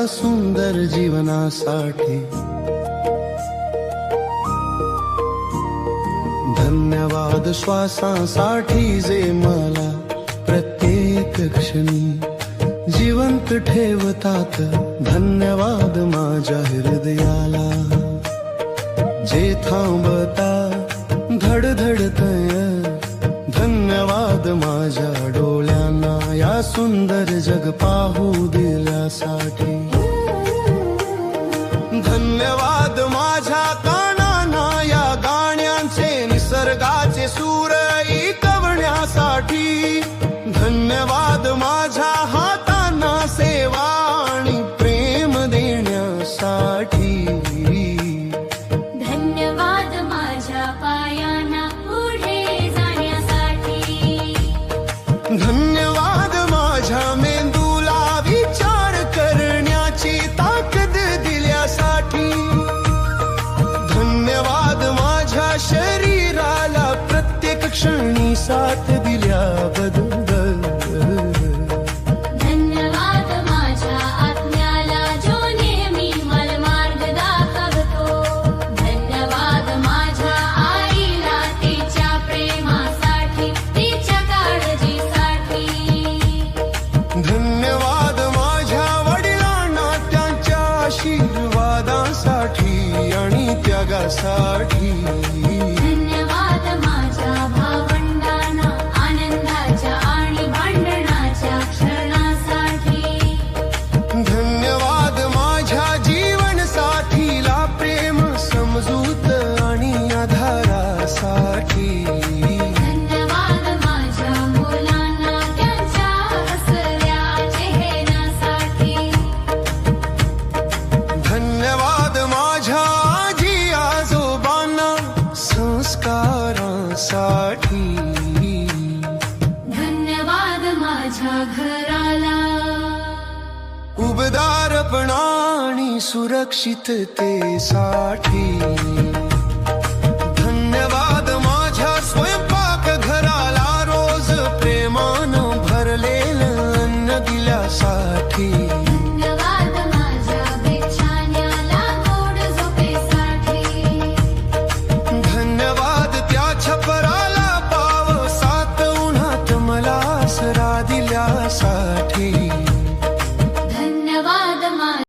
सुंदर जीवनासाठी। धन्यवाद श्वासांसाठी जे मला प्रत्येक क्षणी जिवंत ठेवतात। धन्यवाद माझ्या हृदयाला जे थांबता धडधडतय। धन्यवाद माझ्या डोळ्यांना या सुंदर जग पाहू दिल्यासाठी। धन्यवाद माझ्या कानांना या गाण्यांचे निसर्गाचे सूर ऐकवण्यासाठी। धन्यवाद माझ्या हातांना सेवा आणि प्रेम देण्यासाठी। धन्यवाद माझ्या पायांना पुढे जाण्यासाठी। धन्यवाद माझ्या मेंदूला विचार करण्याची ताकद दिल्यासाठी। धन्यवाद माझ्या शरीराला प्रत्येक क्षणी साथ दिल्याबद्दल। धन्यवाद माझ्या आत्म्याला जो नेहमी मला मार्ग दाखवतो। धन्यवाद माझ्या आईला तिच्या प्रेमासाठी तिच्या काळजीसाठी। धन्यवाद माझ्या वडिलांना त्यांच्या आशीर्वादासाठी आणि त्यागासाठी। धन्यवाद माझ्या भावंडांना आनंदाच्या आणि भांडणाच्या क्षणासाठी। धन्यवाद माझ्या जीवन साथीला प्रेम समजूत आणि आधारासाठी। धन्यवाद माझ्या मुलांना त्यांच्या हसऱ्या चेहऱ्यासाठी। धन्यवाद माझ्या आजी आजोबांना संस्कारांसाठी। धन्यवाद माझ्या घराला उबदारपणा आणि सुरक्षिततेसाठी।